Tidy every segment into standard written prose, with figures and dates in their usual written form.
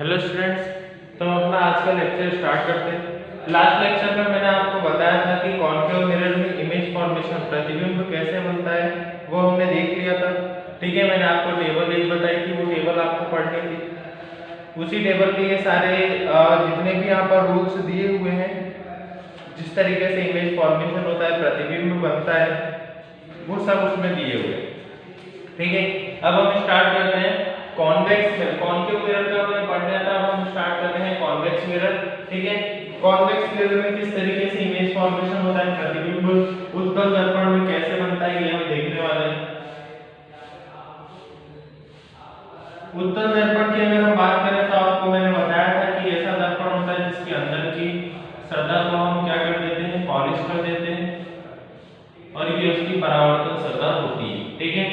Hello students, तो हम अपना आज का लेक्चर स्टार्ट करते हैं। लास्ट लेक्चर में मैंने आपको बताया था कि कॉन्केव मिरर में इमेज फॉर्मेशन प्रतिबिंब कैसे बनता है, वो हमने देख लिया था। ठीक है, मैंने आपको टेबल एक बताई थी, वो टेबल आपको पढ़नी थी। उसी टेबल पे ये सारे जितने भी यहाँ पर रूल्स दिए हुए हैं, जिस तरीके से इमेज फॉर्मेशन होता है, प्रतिबिंब बनता है, वो सब उसमें दिए हुए हैं। ठीक है, अब हम स्टार्ट करते हैं कॉन्वेक्स मिरर। कॉन्केव मिरर का हमने पढ़ लिया था, अब हम स्टार्ट करते हैं कॉन्वेक्स मिरर। ठीक है, कॉन्वेक्स मिरर में किस तरीके से इमेज फॉर्मेशन होता है, प्रतिबिंब उत्तल दर्पण में कैसे बनता है, ये हम देखने वाले हैं। उत्तल दर्पण की अगर हम बात करें तो आपको मैंने बताया था कि ऐसा दर्पण होता है जिसके अंदर की सतह को हम क्या कर देते हैं, पॉलिश कर देते हैं, और ये उसकी परावर्तन सतह होती है। ठीक है,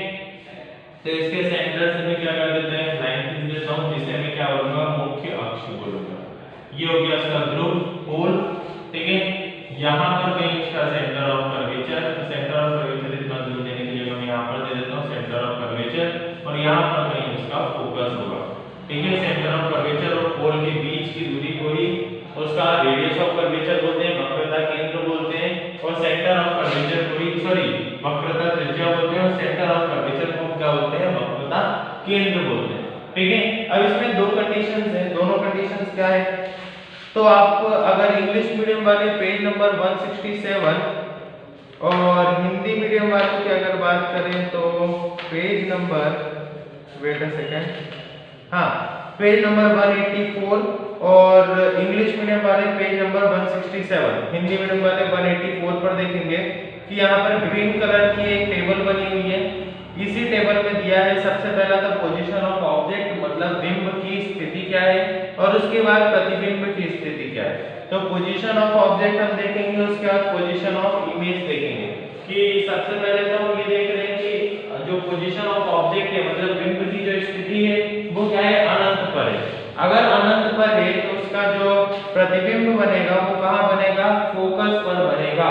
तो इसके सेंटर से मैं क्या कर देते हैं, लाइन खींच देता हूं, जिसे मैं क्या बोलूंगा, मुख्य अक्ष बोलूंगा। ये हो गया इसका ध्रुव पोल। ठीक है, यहां पर कहीं इसका सेंटर ऑफ कर्वेचर, तो सेंटर ऑफ कर्वेचर इतना दूर देने के लिए मैं यहां पर दे देता हूं सेंटर ऑफ कर्वेचर, और यहां पर कहीं इसका फोकस होगा। ठीक है, सेंटर ऑफ कर्वेचर और पोल के बीच की दूरी को ही उसका रेडियस ऑफ कर्वेचर बोलते हैं, वक्रता केंद्र बोलते हैं, और सेंटर ऑफ कर्वेचर को ही वक्रता त्रिज्या बोलते हैं, और सेंटर ऑफ कर्वेचर को क्या बोलते हैं, वक्रता केंद्र बोलते हैं। ठीक है, अब इसमें दो कंडीशंस हैं, दोनों कंडीशंस क्या है, तो आप अगर इंग्लिश मीडियम वाले पेज नंबर 167 और हिंदी मीडियम वालों की अगर बात करें तो page number, wait a second, हाँ, पेज नंबर 184, और इंग्लिश मीडियम वाले पेज नंबर 167, हिंदी मीडियम वाले 184 पर देखेंगे कि यहाँ पर ग्रीन कलर की एक टेबल बनी हुई है। इसी टेबल में दिया है सबसे पहला तो पोजीशन ऑफ ऑब्जेक्ट, मतलब बिंब की स्थिति क्या है, और उसके बाद प्रतिबिंब की स्थिति क्या है। तो पोजीशन ऑफ ऑब्जेक्ट हम देखेंगे, उसके बाद पोजीशन ऑफ इमेज देखेंगे। कि सबसे पहले तो हम ये देख रहे हैं कि जो पोजीशन ऑफ ऑब्जेक्ट है, मतलब बिंब की जो स्थिति है, वो क्या है, अनंत पर है। अगर अनंत पर है तो उसका जो प्रतिबिंब बनेगा वो कहाँ बनेगा, फोकस पर बनेगा।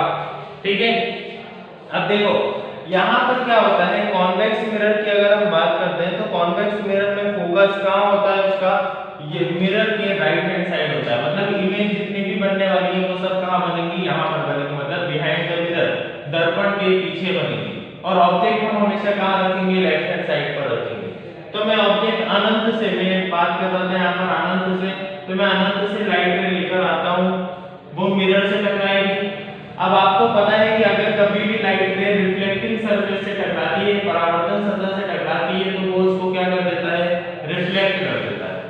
ठीक है, अब देखो यहाँ पर क्या होता है, कॉन्वेक्स मिरर की अगर हम बात करते हैं तो कॉन्वेक्स मिरर में फोकस कहाँ होता है उसका, ये मिरर के राइट हैंड साइड होता है, मतलब इमेज जितनी भी बनने वाली है वो सब कहाँ बनेंगी, यहाँ पर बनेंगी, मतलब बिहाइंड द मिरर, दर्पण के पीछे बनेगी। और ऑब्जेक्ट हम हमेशा कहाँ रखेंगे, लेफ्ट हैंड साइड पर रखेंगे। तो मैं ऑब्जेक्ट अनंत से, मैं बात कर रहा था यहाँ पर अनंत से, तो मैं अनंत से लाइट रे लेकर आता हूँ, वो मिरर से टकराएगी। अब आपको पता है कि अगर कभी भी लाइट रे रिफ्लेक्टिंग सरफेस से टकराती है, परावर्तन सतह से टकराती है, तो वो उसको क्या कर देता है, रिफ्लेक्ट कर देता है।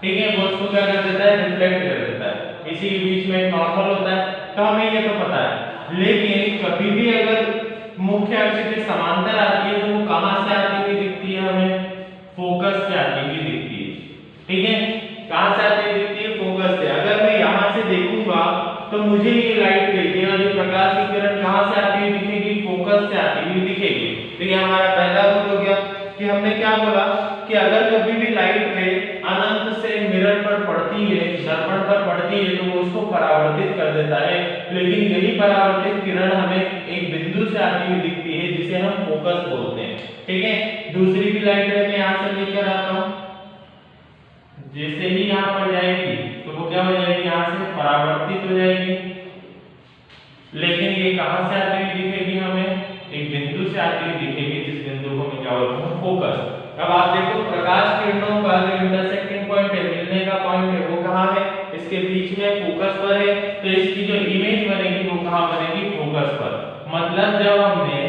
ठीक है, वो उसको क्या कर देता है, रिफ्लेक्ट कर देता है। इसी के बीच में नॉर्मल होता है, तो हमें ये तो पता है। लेकिन कभी भी अगर मुख्य अक्ष के समांतर आती है तो वो कहां से आती हुई दिखती है, हमें फोकस से आती हुई दिखती है। ठीक है, कहां से आती हुई दिखती है, फोकस से। अगर मैं यहां से देखूंगा तो मुझे ये लाइट दिखेगी, और ये प्रकाश की किरण कहां से आती हुई दिखेगी, फोकस से आती हुई दिखेगी। तो ये हमारा पहला रूल हो गया कि हमने क्या बोला कि अगर कभी भी लाइट रे अनंत से मिरर पर पड़ती है, दर्पण पर पड़ती है, तो वो उसको परावर्तित कर देता है। लेकिन यही परावर्तित किरण हमें एक बिंदु से आती हुई दिखती है, जिसे हम फोकस बोलते हैं। ठीक है, दूसरी भी लाइट रे मैं यहाँ से लेकर आता हूँ, जैसे ही यहाँ पर जाएगी तो वो क्या हो जाएगी, यहाँ से परावर्तित हो जाएगी। लेकिन ये कहां से आती हुई दिखेगी, हमें एक बिंदु से आती हुई दिखेगी, जिस बिंदु को मैं क्या बोलता हूँ, फोकस। अब आप देखो प्रकाश किरणों का जो इंटरसेक्टिंग पॉइंट है, मिलने का पॉइंट है, वो कहाँ है, इसके बीच में फोकस पर है। तो इसकी जो इमेज बनेगी वो कहाँ बनेगी, फोकस पर। मतलब जब हमने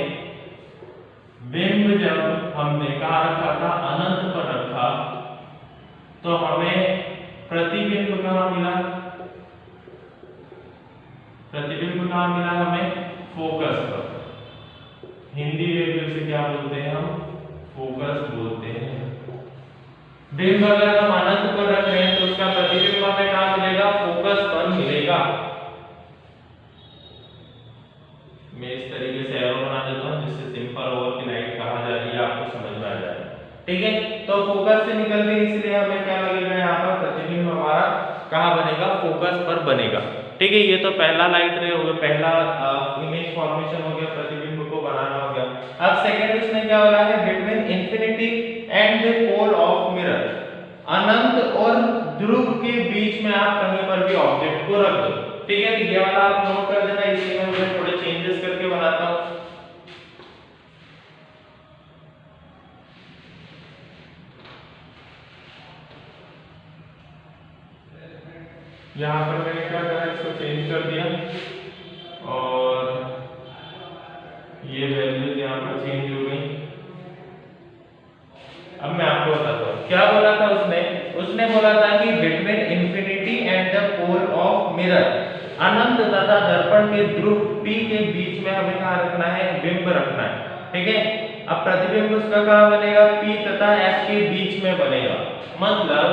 बिंब, जब हमने कहाँ रखा था, अनंत पर रखा, तो हमें प्रतिबिंब कहाँ मिला, प्रतिबिंब कहाँ मिला हमें, फोकस पर। हिंदी में से क्या बोलते हैं हम, फोकस बोलते हैं। बिंब अगर हम अनंत पर रख रहे हैं तो उसका प्रतिबिंब हमें कहाँ मिलेगा, फोकस पर मिलेगा। मैं इस तरीके से एरो बना देता हूँ, जिससे सिंपल ओवर की लाइट कहाँ जा रही है आपको समझ में आ जाए। ठीक है, तो फोकस से निकल रही, इसलिए हमें क्या लगेगा, यहाँ पर प्रतिबिंब हमारा कहाँ बनेगा, फोकस पर बनेगा। ठीक है, ये तो पहला लाइट रे हो गया, पहला इमेज फॉर्मेशन हो गया, प्रतिबिंब को बनाना हो गया। अब सेकंड उसने क्या बोला है, between infinity and the pole of mirror, के बीच में आप कहीं पर भी ऑब्जेक्ट को रख दो। ठीक है, तो ये वाला आप नोट कर देना, इसलिए मैं थोड़े चेंजेस करके बनाता हूं। यहाँ पर मैंने क्या करा, इसको चेंज कर दिया और ये वैल्यूज यहाँ पर चेंज हो गई। अब मैं आपको बताता हूँ क्या बोला था उसने बोला था कि between infinity and the pole of mirror, अनंत तथा दर्पण के ध्रुव P के बीच में हमें कहाँ रखना है, बिंब रखना है। ठीक है, अब प्रतिबिंब उसका कहाँ बनेगा, P तथा F के बीच में बनेगा। मतलब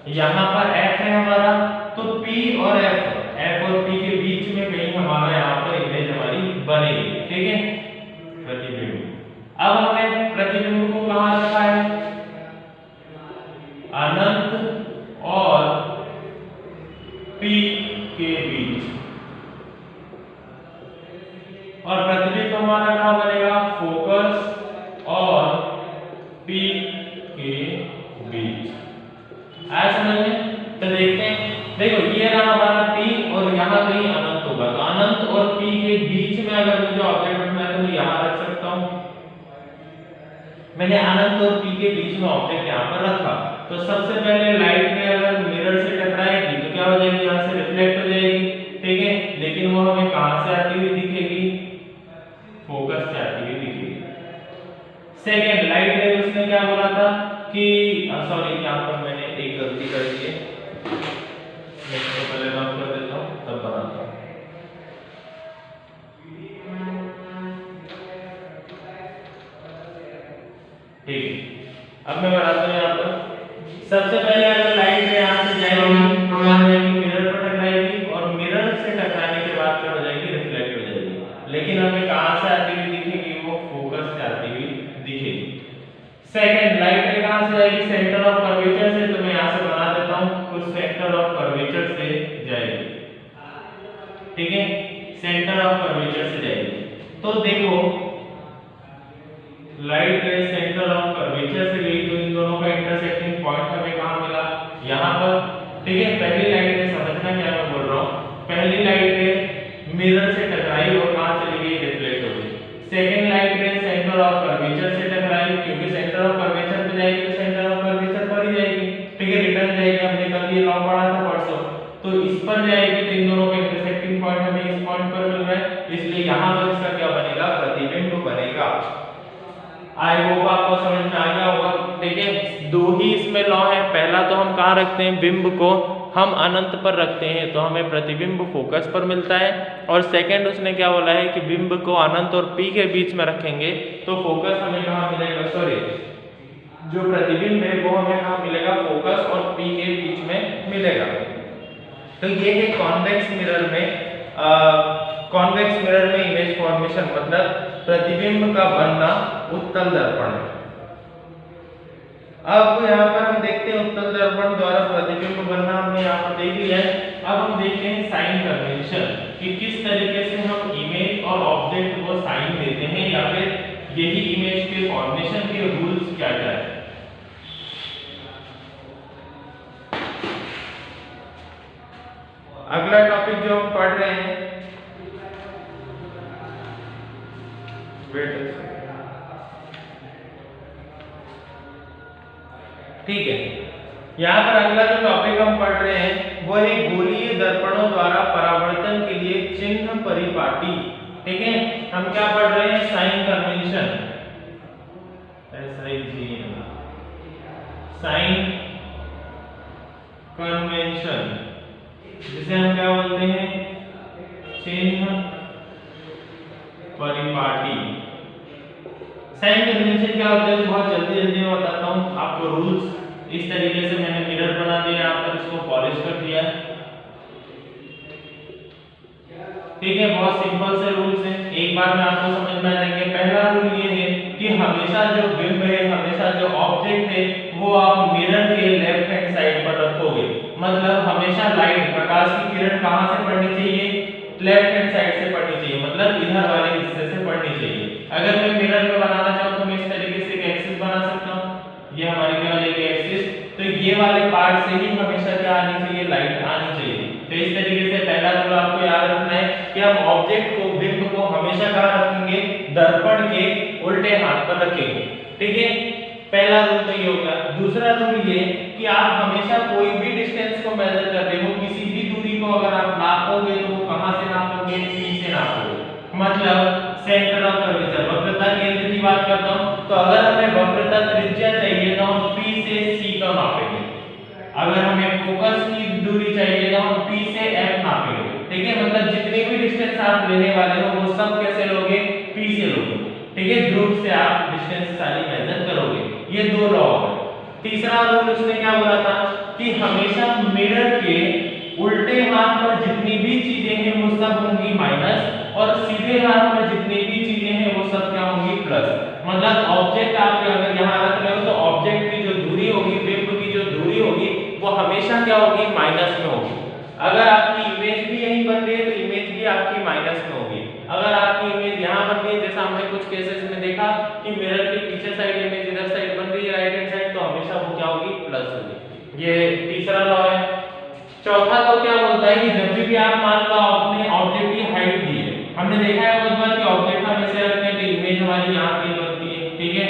यहाँ पर F है हमारा, तो P और F और P के बीच में कहीं हमारा यहाँ पर इमेज हमारी बनेगी। ठीक है, प्रतिबिंब। अब हमने प्रतिबिंब को कहाँ रखा है, अनंत और P के बीच, और प्रतिबिंब हमारा कहाँ बनेगा, फोकस और P के बीच। आया समझ में? तो देखते हैं, देखो ये रहा हमारा P और यहाँ कहीं अनंत होगा, तो अनंत और P के बीच में अगर मुझे ऑब्जेक्ट रखना है तो मैं यहाँ रख सकता हूँ। मैंने अनंत और P के बीच में ऑब्जेक्ट यहाँ पर रखा, तो सबसे पहले लाइट में अगर मिरर से टकराएगी तो क्या हो जाएगी, यहाँ से रिफ्लेक्ट हो जाएगी। ठीक है, लेकिन वो हमें कहाँ से आती हुई दिखेगी, फोकस से आती हुई दिखेगी। सेकेंड, लाइट में उसने क्या बोला था कि सॉरी, यहाँ पर मैंने एक गलती कर दी है, मैं इसको पहले माफ कर देता हूँ तब बनाता हूँ। ठीक है, अब मैं बनाता हूँ यहाँ पर। सबसे पहले अगर लाइट यहाँ से जाएगी तो यहाँ जाएगी मिरर पर टकराएगी, और मिरर से टकराने के बाद क्या हो जाएगी, रिफ्लेक्ट हो जाएगी। लेकिन हमें कहाँ से आती हुई दिखेगी, वो फोकस से आती हुई दिखेगी। सेकंड, लाइट कहाँ से जाएगी, सेंटर ऑफ कर्वेचर से, तो मैं यहाँ से बना देता हूँ, कुछ सेंटर ऑफ कर्वेचर से जाएगी। ठीक है, सेंटर ऑफ कर्वेचर से जाएगी। तो देखो लाइट रे सेंटर ऑफ कर्वेचर से गई, तो इन दोनों का इंटरसेक्टिंग पॉइंट हमें कहाँ मिला, यहाँ पर। ठीक है, पहली लाइट रे, समझना क्या मैं बोल रहा हूँ, पहली लाइट रे मिरर से टकराई और कहाँ चली गई, रिफ्लेक्ट हो गई। सेकंड लाइट रे सेंटर ऑफ कर्वेचर से टकराई, क्योंकि सेंटर ऑफ कर्वेचर पे जाएगी तो सेंटर ऑफ कर्वेचर पर ही जाएगी। ठीक है, रिटर्न जाएगी, हमने कल ये लॉ पढ़ा था परसों, तो इस पर जाएगी, तो इन दोनों का इंटरसेक्टिंग पॉइंट हमें इस पॉइंट पर मिल रहा है, इसलिए यहाँ पर इसका क्या बनेगा, प्रतिबिंब बनेगा। आई होप आपको समझ में आ गया होगा। ठीक है, दो ही इसमें लॉ है, पहला तो हम कहाँ रखते हैं, बिंब को हम अनंत पर रखते हैं तो हमें प्रतिबिंब फोकस पर मिलता है, और सेकंड उसने क्या बोला है कि बिंब को अनंत और P के बीच में रखेंगे तो फोकस हमें कहाँ मिलेगा, सॉरी जो प्रतिबिंब है वो हमें कहाँ मिलेगा, फोकस और P के बीच में मिलेगा। तो ये है कॉन्वेक्स मिरर में इमेज फॉर्मेशन, मतलब प्रतिबिंब का बनना उत्तल दर्पण में। अब यहाँ पर हम देखते हैं उत्तल दर्पण द्वारा प्रतिबिंब बनना हमने यहाँ पर देख लिया है। अब हम देखते हैं साइन कन्वेंशन कि किस तरीके से हम इमेज और ऑब्जेक्ट को साइन देते हैं, या फिर यही इमेज के फॉर्मेशन के रूल्स क्या क्या है। अगला टॉपिक जो हम पढ़ रहे हैं, ठीक है, यहाँ पर अगला जो टॉपिक हम पढ़ रहे हैं वो है गोलीय दर्पणों द्वारा परावर्तन के लिए चिन्ह परिपाटी। ठीक है, हम क्या पढ़ रहे हैं, साइन कन्वेंशन, साइन कन्वेंशन जिसे हम क्या बोलते हैं, चिन्ह परिपाटी। साइन कन्वेंशन क्या होता है, बहुत जल्दी मैं बताता हूँ आपको रूल्स। इस तरीके से मैंने मिरर बना दिया, यहाँ पर इसको पॉलिश कर दिया। ठीक है, बहुत सिंपल से रूल्स हैं, एक बार में आपको समझ में आ जाएंगे। पहला रूल ये है कि हमेशा जो बिंब है, हमेशा जो ऑब्जेक्ट है वो आप मिरर के लेफ्ट हैंड साइड पर रखोगे। मतलब हमेशा लाइट, प्रकाश की किरण कहाँ से पड़नी चाहिए, लेफ्ट हैंड साइड से पड़नी चाहिए, मतलब इधर वाले हिस्से से पड़नी चाहिए। अगर मैं मिरर में बनाना चाहूँ तो मैं इस तरीके से एक एक्सिस बना सकता हूँ, ये हमारी क्या हो जाएगी एक्सिस। तो तो ये वाले पार्ट से ही हमेशा क्या आनी चाहिए, लाइट आनी चाहिए। तो इस तरीके से पहला रूल आपको याद रखना है कि हम ऑब्जेक्ट को, बिंब को हमेशा कहाँ रखेंगे, दर्पण के उल्टे हाथ पर रखेंगे, ठीक है। पहला रूल तो ये होगा। दूसरा रूल ये कि आप हमेशा कोई भी डिस्टेंस को मेजर कर रहे हो, किसी भी दूरी को अगर आप नापोगे तो वो कहां से नापोगे, P से नापोगे। मतलब सेंटर ऑफ कर्वेचर, वक्रता केंद्र की बात करता हूं, तो अगर हमें वक्रता त्रिज्या चाहिए तो हम P से C का नापेंगे। अगर हमें फोकस की दूरी चाहिए तो हम P से F नापेंगे, ठीक है। मतलब जितने भी डिस्टेंस आप लेने वाले हो वो सब कैसे लोगे, P से लोगे, ठीक है। ध्रुव से आप डिस्टेंस सारी मेजर करोगे। ये दो लॉ है। तीसरा रूल उसने क्या बोला था कि हमेशा मिरर के उल्टे हाथ पर जितनी भी चीजें हैं वो सब होंगी माइनस, और सीधे हाथ पर जितनी भी चीजें हैं वो सब क्या होंगी, प्लस। मतलब ऑब्जेक्ट आप अगर यहाँ रख रहे हो तो ऑब्जेक्ट की जो दूरी होगी, बिंब की जो दूरी होगी वो हमेशा क्या होगी, माइनस में होगी। अगर आपकी इमेज भी यहीं बन रही है तो इमेज भी आपकी माइनस में होगी। अगर आपकी इमेज यहाँ बन रही है, जैसा हमने कुछ केसेस में देखा कि मिरर के पीछे साइड इमेज इधर साइड बन रही है राइट हैंड साइड, तो हमेशा वो क्या होगी, प्लस होगी। ये तीसरा लॉ है। चौथा लॉ क्या बोलता है कि जब भी आप मान लो आपने ऑब्जेक्ट की हाइट दी है, हमने देखा है बहुत बार कि ऑब्जेक्ट हम ऐसे रखते हैं तो इमेज हमारी यहाँ पे बनती है, ठीक है।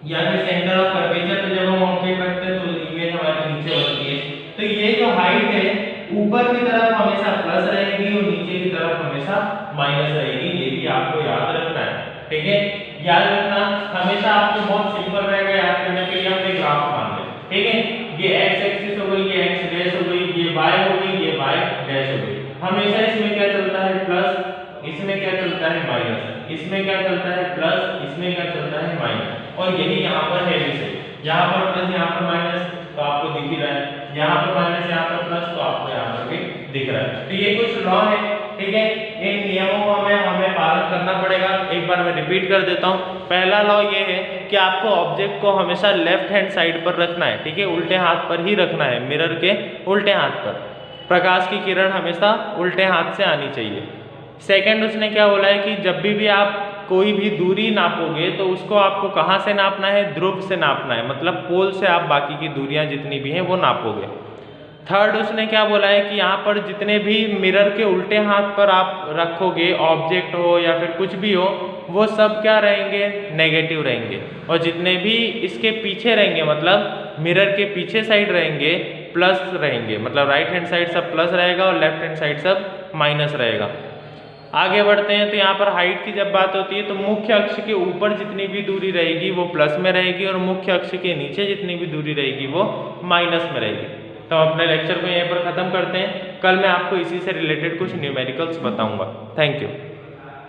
या फिर सेंटर ऑफ कर्वेचर पे जब हम ऑब्जेक्ट रखते हैं तो इमेज हमारी नीचे बनती है। तो ये जो हाइट है ऊपर की तरफ हमेशा प्लस रहेगी और नीचे की तरफ हमेशा माइनस रहेगी। ये भी आपको याद रखना है, ठीक है। याद रखना हमेशा आपको बहुत सिंपल रहेगा याद करने के लिए। हमने ग्राफ मान लिया, ठीक है। ये x एक्सिस हो गई, ये x डैश हो गई, ये y हो गई, ये y डैश हो गई। हमेशा इसमें क्या चलता है, प्लस, इसमें क्या चलता है, माइनस, इसमें क्या चलता है, प्लस, इसमें क्या चलता है, माइनस। और यही यहाँ पर है भी सही, यहाँ पर प्लस, यहाँ पर माइनस, तो आपको दिख ही रहा है। यहाँ पर माइनस, यहाँ पर प्लस, तो आपको यहाँ पर भी दिख रहा है। तो ये कुछ लॉ है, ठीक है। इन नियमों को हमें पालन करना पड़ेगा। एक बार मैं रिपीट कर देता हूँ। पहला लॉ ये है कि आपको ऑब्जेक्ट को हमेशा लेफ्ट हैंड साइड पर रखना है, ठीक है। उल्टे हाथ पर ही रखना है, मिरर के उल्टे हाथ पर। प्रकाश की किरण हमेशा उल्टे हाथ से आनी चाहिए। सेकंड उसने क्या बोला है कि जब भी आप कोई भी दूरी नापोगे तो उसको आपको कहाँ से नापना है, ध्रुव से नापना है। मतलब पोल से आप बाकी की दूरियां जितनी भी हैं वो नापोगे। थर्ड उसने क्या बोला है कि यहाँ पर जितने भी मिरर के उल्टे हाथ पर आप रखोगे, ऑब्जेक्ट हो या फिर कुछ भी हो, वो सब क्या रहेंगे, नेगेटिव रहेंगे। और जितने भी इसके पीछे रहेंगे, मतलब मिरर के पीछे साइड रहेंगे, प्लस रहेंगे। मतलब राइट हैंड साइड सब प्लस रहेगा और लेफ्ट हैंड साइड सब माइनस रहेगा। आगे बढ़ते हैं तो यहाँ पर हाइट की जब बात होती है तो मुख्य अक्ष के ऊपर जितनी भी दूरी रहेगी वो प्लस में रहेगी और मुख्य अक्ष के नीचे जितनी भी दूरी रहेगी वो माइनस में रहेगी। तो अपने लेक्चर को यहीं पर ख़त्म करते हैं। कल मैं आपको इसी से रिलेटेड कुछ न्यूमेरिकल्स बताऊंगा। Thank you.